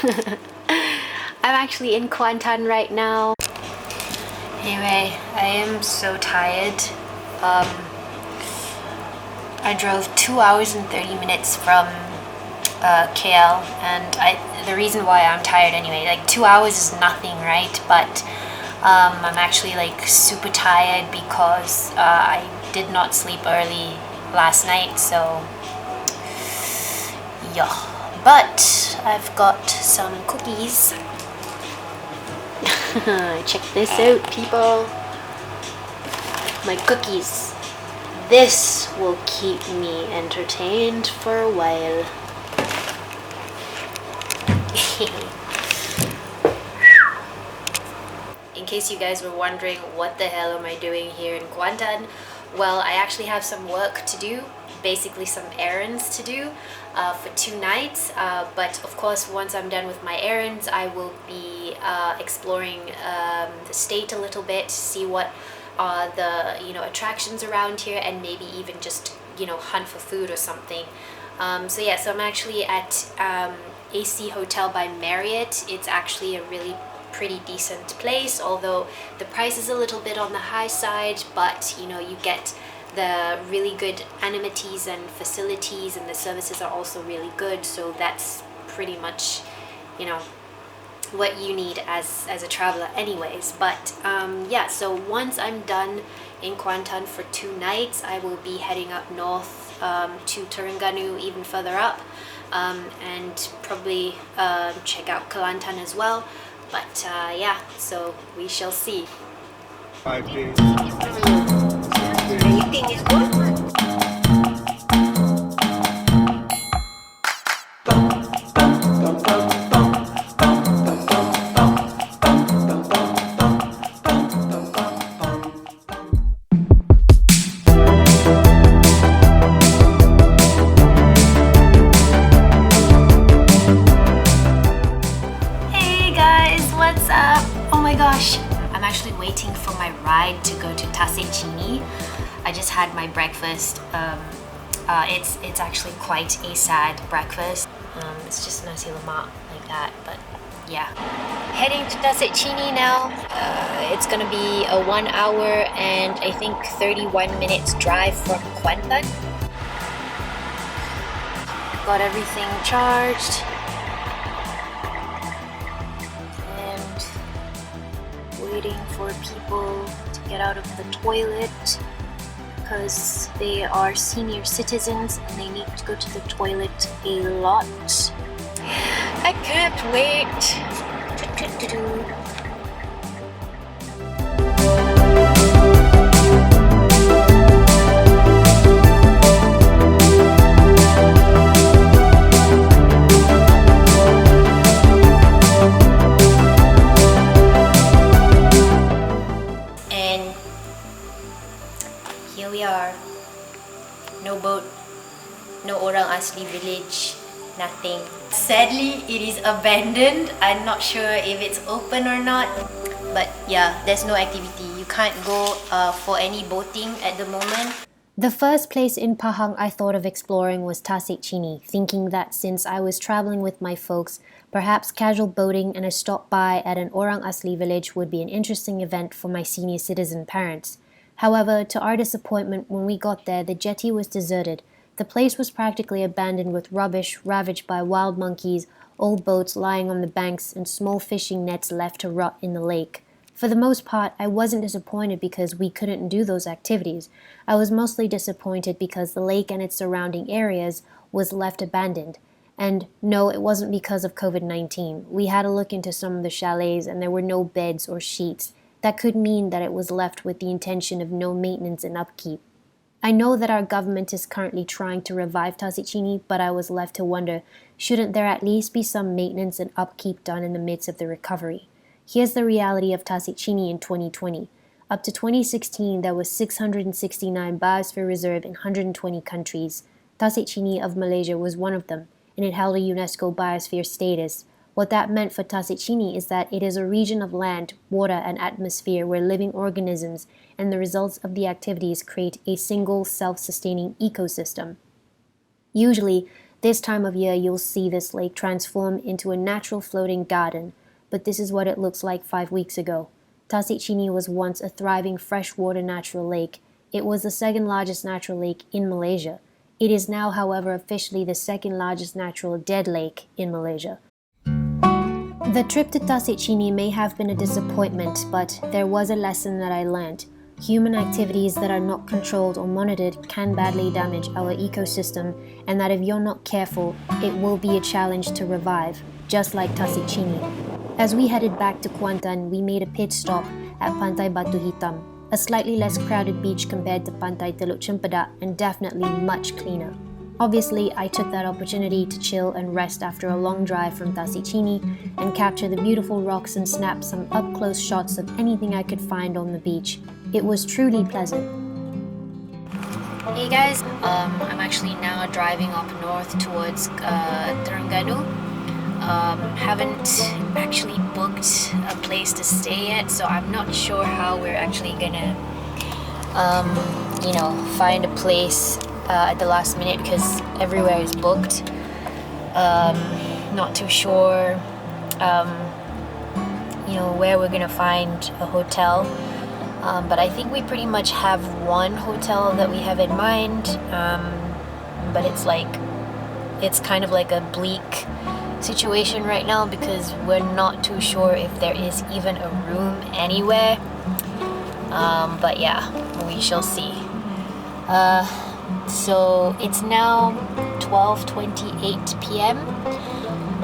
I'm actually in Kuantan right now. Anyway, I am so tired. I drove 2 hours and 30 minutes from KL, and the reason why I'm tired anyway, like 2 hours is nothing, right? But I'm actually like super tired because I did not sleep early last night, so yeah. But I've got some cookies. Check this out, people. My cookies. This will keep me entertained for a while. In case you guys were wondering what the hell am I doing here in Kuantan, well, I actually have some work to do, basically some errands to do for 2 nights, but of course once I'm done with my errands I will be exploring the state a little bit, see what are the attractions around here, and maybe even just hunt for food or something. So yeah, so I'm actually at AC Hotel by Marriott. It's actually a really pretty decent place, although the price is a little bit on the high side, but you get the really good amenities and facilities, and the services are also really good, so that's pretty much what you need as a traveler anyways. But yeah, so once I'm done in Kuantan for 2 nights, I will be heading up north to Terengganu, even further up, and probably check out Kelantan as well. But yeah, so we shall see. 5 days. Everything is good. What's up? Oh my gosh, I'm actually waiting for my ride to go to Tasik Chini. I just had my breakfast. It's actually quite a sad breakfast. It's just nasi lemak like that, but yeah. Heading to Tasik Chini now. It's gonna be a 1 hour and I think 31 minutes drive from Kuantan. Got everything charged. Waiting for people to get out of the toilet because they are senior citizens and they need to go to the toilet a lot. I can't wait. Here we are. No boat, no orang asli village, nothing. Sadly, it is abandoned. I'm not sure if it's open or not. But yeah, there's no activity. You can't go for any boating at the moment. The first place in Pahang I thought of exploring was Tasik Chini, thinking that since I was traveling with my folks, perhaps casual boating and a stop by at an orang asli village would be an interesting event for my senior citizen parents. However, to our disappointment, when we got there, the jetty was deserted. The place was practically abandoned with rubbish ravaged by wild monkeys, old boats lying on the banks, and small fishing nets left to rot in the lake. For the most part, I wasn't disappointed because we couldn't do those activities. I was mostly disappointed because the lake and its surrounding areas was left abandoned. And no, it wasn't because of COVID-19. We had a look into some of the chalets and there were no beds or sheets. That could mean that it was left with the intention of no maintenance and upkeep. I know that our government is currently trying to revive Tasik Chini, but I was left to wonder, shouldn't there at least be some maintenance and upkeep done in the midst of the recovery? Here's the reality of Tasik Chini in 2020. Up to 2016, there was 669 biosphere reserve in 120 countries. Tasik Chini of Malaysia was one of them, and it held a UNESCO biosphere status. What that meant for Tasik Chini is that it is a region of land, water, and atmosphere where living organisms and the results of the activities create a single self-sustaining ecosystem. Usually, This time of year, you'll see this lake transform into a natural floating garden, but this is what it looks like 5 weeks ago. Tasik Chini was once a thriving freshwater natural lake. It was the second largest natural lake in Malaysia. It is now, however, officially the second largest natural dead lake in Malaysia. The trip to Tasik Chini may have been a disappointment, but there was a lesson that I learned. Human activities that are not controlled or monitored can badly damage our ecosystem, and that if you're not careful, it will be a challenge to revive, just like Tasik Chini. As we headed back to Kuantan, we made a pit stop at Pantai Batu Hitam, a slightly less crowded beach compared to Pantai Teluk Cempedak and definitely much cleaner. Obviously, I took that opportunity to chill and rest after a long drive from Tasik Chini and capture the beautiful rocks and snap some up-close shots of anything I could find on the beach. It was truly pleasant. Hey guys, I'm actually now driving up north towards Terengganu. Haven't actually booked a place to stay yet, so I'm not sure how we're actually gonna, find a place at the last minute because everywhere is booked. Not too sure, where we're gonna find a hotel. But I think we pretty much have one hotel that we have in mind. But it's kind of like a bleak situation right now because we're not too sure if there is even a room anywhere. But yeah, we shall see. So it's now 12:28 p.m.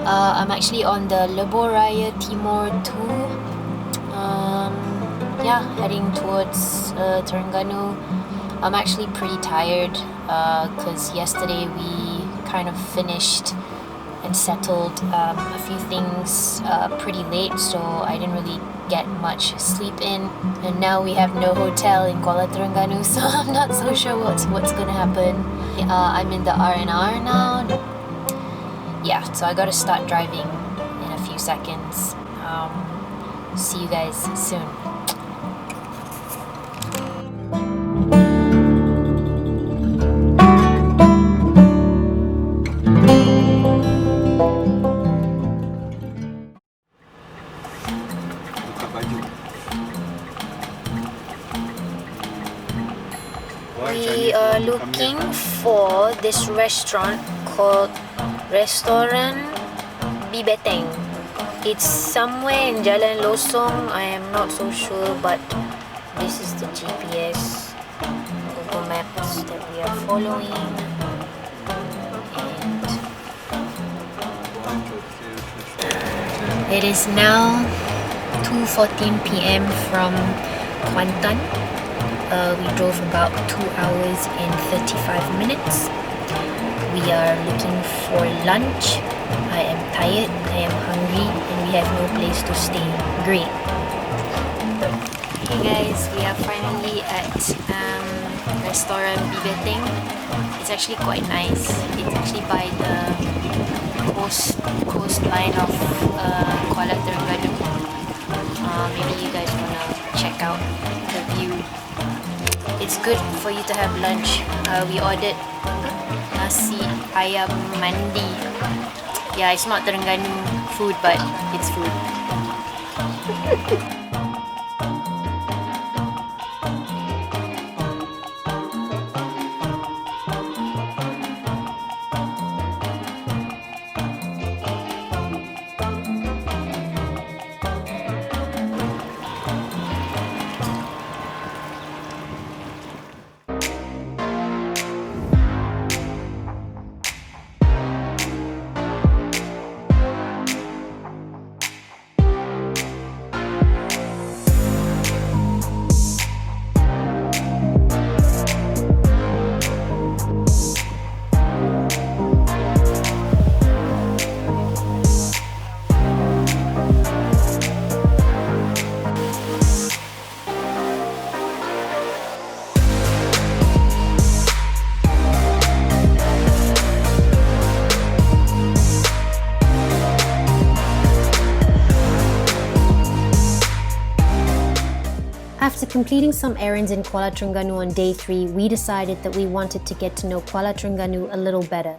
I'm actually on the Lebuhraya Timur 2. Heading towards Terengganu. I'm actually pretty tired because yesterday we kind of finished and settled a few things pretty late, so I didn't really get much sleep in. And now we have no hotel in Kuala Terengganu, so I'm not so sure what's gonna happen. I'm in the R&R now. Yeah, so I gotta start driving in a few seconds. See you guys soon. We are looking for this restaurant called Restoran Bibeteng. It's somewhere in Jalan Losong. I am not so sure, but this is the GPS Google Maps that we are following. And it is now 2:14 p.m. from Kuantan. We drove about 2 hours and 35 minutes. We are looking for lunch. I am tired, I am hungry, and we have no place to stay. Great. Hey guys, we are finally at Restaurant Bibeteng. It's actually quite nice. It's actually by the coastline of Kuala Terengganu. Maybe you guys wanna check out the view. It's good for you to have lunch. We ordered nasi ayam mandi. Yeah, it's not Terengganu food, but it's food. After completing some errands in Kuala Terengganu on day 3, we decided that we wanted to get to know Kuala Terengganu a little better.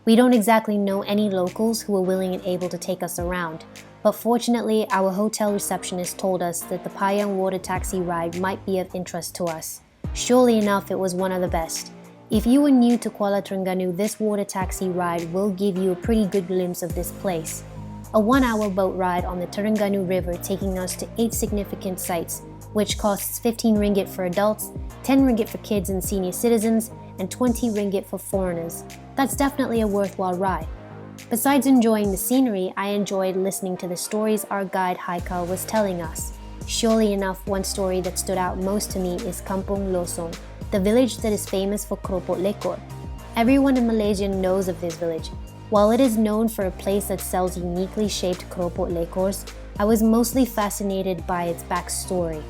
We don't exactly know any locals who were willing and able to take us around, but fortunately our hotel receptionist told us that the Pahang water taxi ride might be of interest to us. Surely enough, it was one of the best. If you are new to Kuala Terengganu, this water taxi ride will give you a pretty good glimpse of this place. A 1-hour boat ride on the Terengganu River taking us to 8 significant sites, which costs 15 ringgit for adults, 10 ringgit for kids and senior citizens, and 20 ringgit for foreigners. That's definitely a worthwhile ride. Besides enjoying the scenery, I enjoyed listening to the stories our guide Haikal was telling us. Surely enough, one story that stood out most to me is Kampung Losong, the village that is famous for keropok lekor. Everyone in Malaysia knows of this village. While it is known for a place that sells uniquely shaped keropok lekors, I was mostly fascinated by its backstory.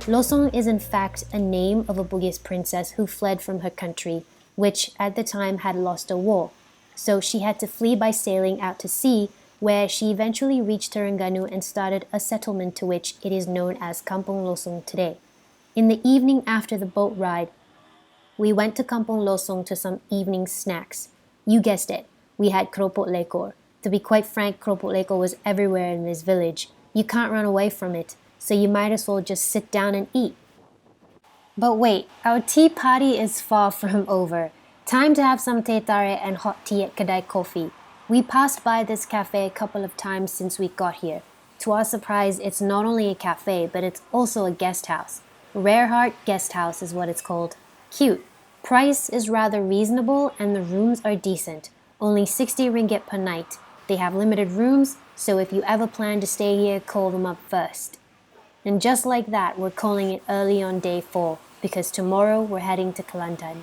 Losong is in fact a name of a Bugis princess who fled from her country, which at the time had lost a war. So she had to flee by sailing out to sea, where she eventually reached Terengganu and started a settlement to which it is known as Kampung Losong today. In the evening after the boat ride, we went to Kampung Losong to some evening snacks. You guessed it, we had keropok lekor. To be quite frank, keropok lekor was everywhere in this village. You can't run away from it, so you might as well just sit down and eat. But wait, our tea party is far from over. Time to have some teh tarik and hot tea at Kedai Coffee. We passed by this cafe a couple of times since we got here. To our surprise, it's not only a cafe, but it's also a guest house. Rare Heart Guest House is what it's called. Cute. Price is rather reasonable and the rooms are decent. Only 60 ringgit per night. They have limited rooms, so if you ever plan to stay here, call them up first. And just like that, we're calling it early on day 4, because tomorrow we're heading to Kelantan.